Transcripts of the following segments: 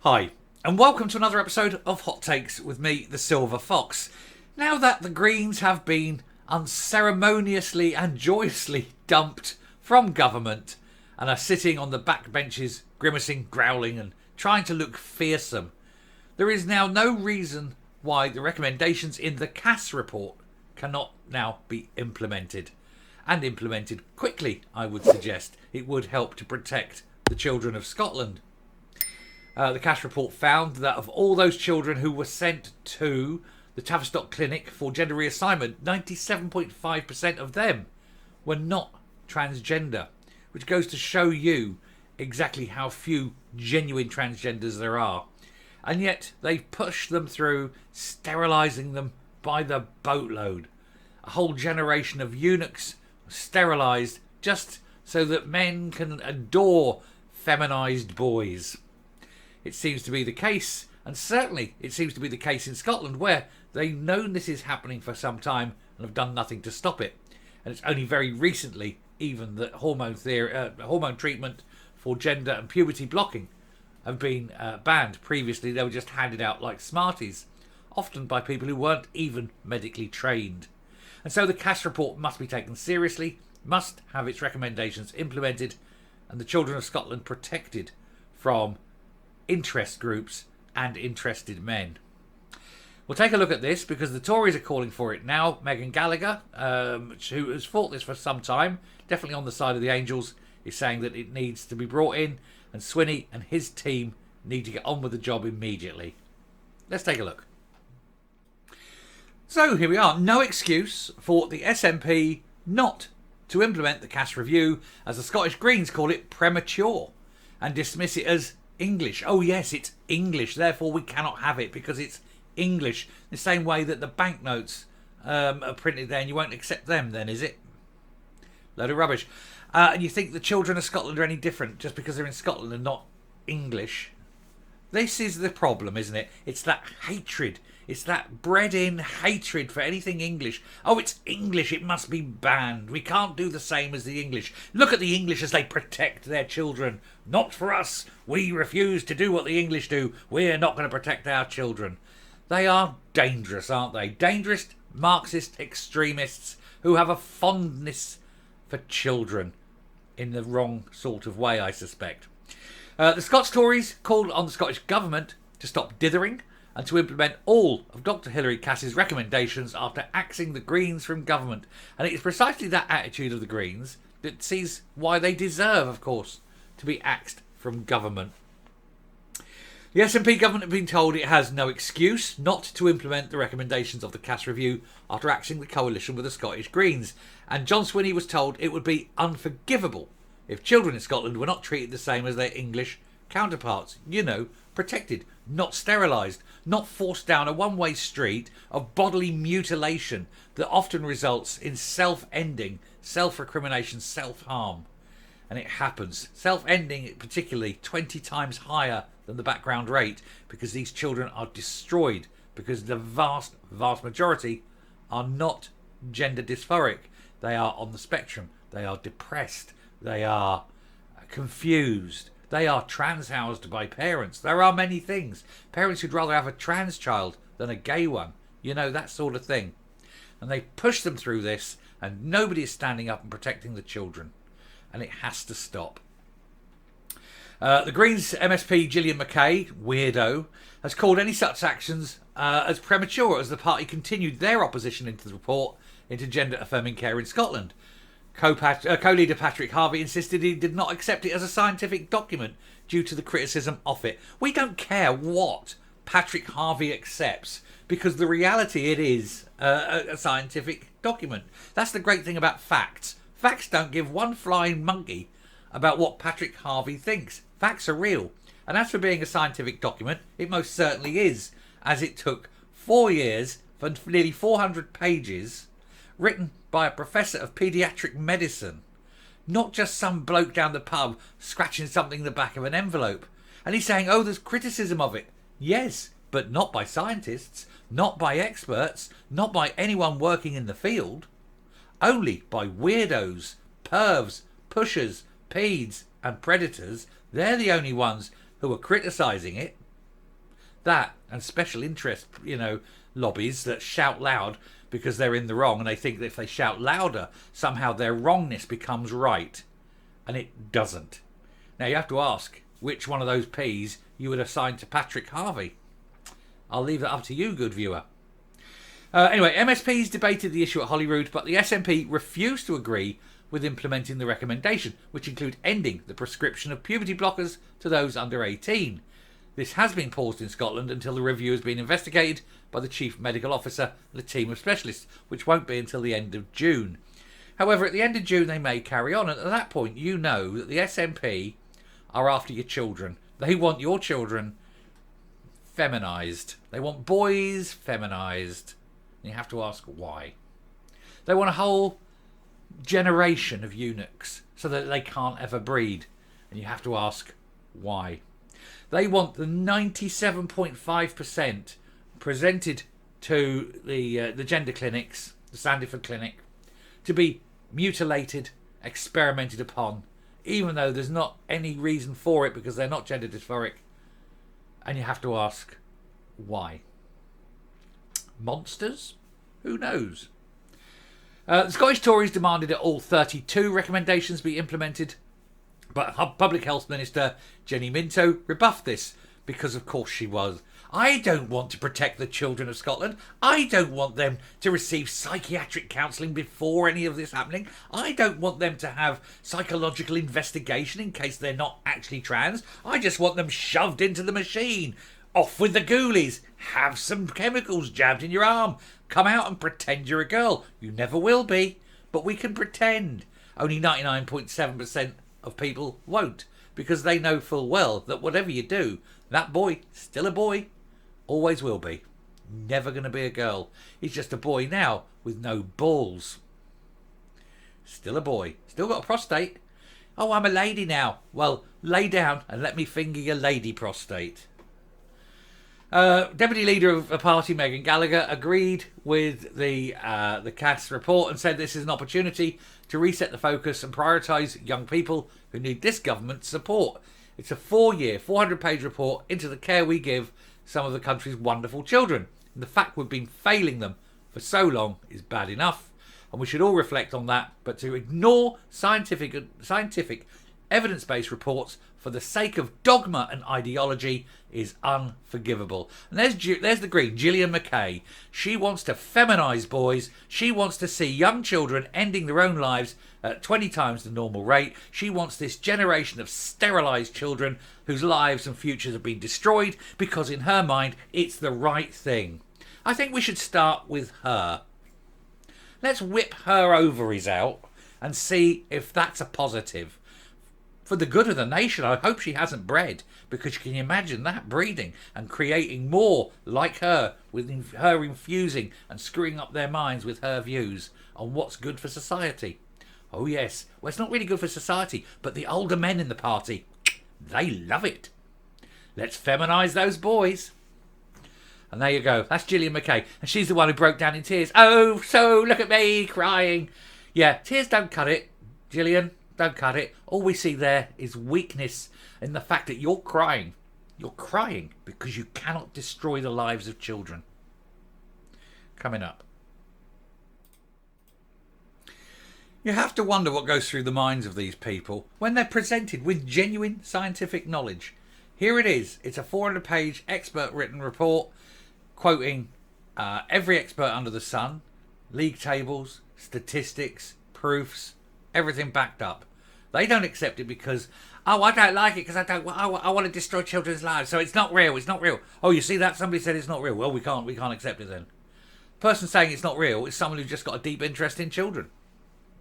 Hi, and welcome to another episode of Hot Takes with me, the Silver Fox. Now that the Greens have been unceremoniously and joyously dumped from government and are sitting on the back benches, grimacing, growling and trying to look fearsome, there is now no reason why the recommendations in the Cass report cannot now be implemented. And implemented quickly, I would suggest. It would help to protect the children of Scotland. The Cass report found that of all those children who were sent to the Tavistock Clinic for gender reassignment, 97.5% of them were not transgender, which goes to show you exactly how few genuine transgenders there are. And yet they've pushed them through, sterilising them by the boatload. A whole generation of eunuchs sterilised just so that men can adore feminised boys. It seems to be the case, and certainly it seems to be the case in Scotland, where they've known this is happening for some time and have done nothing to stop it. And it's only very recently even that hormone treatment for gender and puberty blocking have been banned. Previously they were just handed out like Smarties, often by people who weren't even medically trained. And so the Cass report must be taken seriously, must have its recommendations implemented, and the children of Scotland protected from interest groups and interested men. We'll take a look at this because the Tories are calling for it now. Megan Gallagher, who has fought this for some time, definitely on the side of the Angels, is saying that it needs to be brought in, and Swinney and his team need to get on with the job immediately. Let's take a look. So here we are. No excuse for the SNP not to implement the Cass review, as the Scottish Greens call it premature, and dismiss it as English. Oh yes, it's English, therefore we cannot have it because it's English. The same way that the banknotes are printed there and you won't accept them then, is it? Load of rubbish. And you think the children of Scotland are any different just because they're in Scotland and not English? This is the problem, isn't it? It's that hatred. It's that bred-in hatred for anything English. Oh, it's English, it must be banned. We can't do the same as the English. Look at the English as they protect their children. Not for us. We refuse to do what the English do. We're not going to protect our children. They are dangerous, aren't they? Dangerous Marxist extremists who have a fondness for children in the wrong sort of way, I suspect. The Scots Tories called on the Scottish Government to stop dithering and to implement all of Dr. Hilary Cass's recommendations after axing the Greens from government. And it is precisely that attitude of the Greens that sees why they deserve, of course, to be axed from government. The SNP government have been told it has no excuse not to implement the recommendations of the Cass review after axing the coalition with the Scottish Greens. And John Swinney was told it would be unforgivable if children in Scotland were not treated the same as their English counterparts. You know, protected, not sterilised, not forced down a one-way street of bodily mutilation that often results in self-ending, self-recrimination, self-harm. And it happens. Self-ending particularly 20 times higher than the background rate because these children are destroyed because the vast majority are not gender dysphoric. They are on the spectrum. They are depressed. They are confused. They are trans-housed by parents. There are many things. Parents who'd rather have a trans child than a gay one. You know, that sort of thing. And they push them through this and nobody is standing up and protecting the children. And it has to stop. The Greens MSP Gillian Mackay, weirdo, has called any such actions as premature as the party continued their opposition into the report into gender affirming care in Scotland. Co-leader Patrick Harvey insisted he did not accept it as a scientific document due to the criticism of it. We don't care what Patrick Harvey accepts because the reality it is a scientific document. That's the great thing about facts. Facts don't give one flying monkey about what Patrick Harvey thinks. Facts are real. And as for being a scientific document, it most certainly is, as it took 4 years for nearly 400 pages, written by a professor of paediatric medicine, not just some bloke down the pub scratching something in the back of an envelope. And he's saying, oh, there's criticism of it. Yes, but not by scientists, not by experts, not by anyone working in the field. Only by weirdos, pervs, pushers, peds and predators. They're the only ones who are criticising it. That and special interest, lobbies that shout loud because they're in the wrong, and they think that if they shout louder, somehow their wrongness becomes right. And it doesn't. Now you have to ask which one of those P's you would assign to Patrick Harvey. I'll leave that up to you, good viewer. Anyway, MSPs debated the issue at Holyrood, but the SNP refused to agree with implementing the recommendation, which include ending the prescription of puberty blockers to those under 18. This has been paused in Scotland until the review has been investigated by the Chief Medical Officer and a team of specialists, which won't be until the end of June. However, at the end of June they may carry on, and at that point you know that the SNP are after your children. They want your children feminised. They want boys feminised. And you have to ask why. They want a whole generation of eunuchs so that they can't ever breed. And you have to ask why. They want the 97.5% presented to the gender clinics, the Sandyford Clinic, to be mutilated, experimented upon, even though there's not any reason for it because they're not gender dysphoric. And you have to ask why. Monsters? Who knows? The Scottish Tories demanded that all 32 recommendations be implemented, but Public Health Minister Jenny Minto rebuffed this because of course she was. I don't want to protect the children of Scotland. I don't want them to receive psychiatric counselling before any of this happening. I don't want them to have psychological investigation in case they're not actually trans. I just want them shoved into the machine. Off with the ghoulies. Have some chemicals jabbed in your arm. Come out and pretend you're a girl. You never will be, but we can pretend. Only 99.7% of people won't, because they know full well that whatever you do, that boy, still a boy, always will be. Never going to be a girl. He's just a boy now with no balls. Still a boy. Still got a prostate. Oh, I'm a lady now. Well, lay down and let me finger your lady prostate. Deputy Leader of the party, Megan Gallagher, agreed with the CAS report and said this is an opportunity to reset the focus and prioritise young people who need this government's support. It's a 4-year, 400-page report into the care we give some of the country's wonderful children. And the fact we've been failing them for so long is bad enough, and we should all reflect on that. But to ignore scientific evidence-based reports for the sake of dogma and ideology is unforgivable. And there's the Green, Gillian Mackay. She wants to feminise boys. She wants to see young children ending their own lives at 20 times the normal rate. She wants this generation of sterilised children whose lives and futures have been destroyed because in her mind it's the right thing. I think we should start with her. Let's whip her ovaries out and see if that's a positive. For the good of the nation, I hope she hasn't bred, because you can imagine that breeding and creating more like her, with her infusing and screwing up their minds with her views on what's good for society. Oh yes, well it's not really good for society, but the older men in the party, they love it. Let's feminise those boys. And there you go, that's Gillian Mackay, and she's the one who broke down in tears. Oh, so look at me crying. Yeah, tears don't cut it, Gillian. Don't cut it. All we see there is weakness in the fact that you're crying. You're crying because you cannot destroy the lives of children. Coming up. You have to wonder what goes through the minds of these people when they're presented with genuine scientific knowledge. Here it is. It's a 400-page expert-written report quoting every expert under the sun, league tables, statistics, proofs, everything backed up. They don't accept it because, oh, I don't like it because I want to destroy children's lives. So it's not real. It's not real. Oh, you see that? Somebody said it's not real. Well, we can't accept it then. Person saying it's not real is someone who's just got a deep interest in children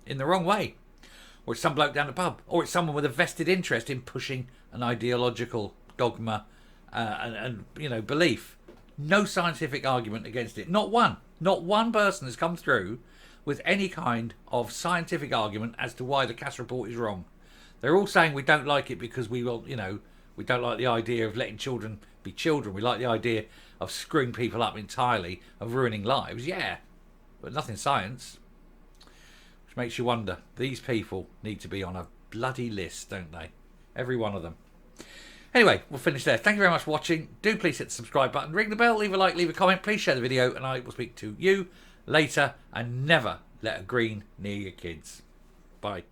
in the wrong way. Or it's some bloke down the pub. Or it's someone with a vested interest in pushing an ideological dogma and belief. No scientific argument against it. Not one. Not one person has come through with any kind of scientific argument as to why the CAS report is wrong. They're all saying we don't like it because we don't like the idea of letting children be children. We like the idea of screwing people up entirely, of ruining lives. Yeah, but nothing science. Which makes you wonder, these people need to be on a bloody list, don't they? Every one of them. Anyway, we'll finish there. Thank you very much for watching. Do please hit the subscribe button, ring the bell, leave a like, leave a comment. Please share the video, and I will speak to you later. And never let a green near your kids. Bye.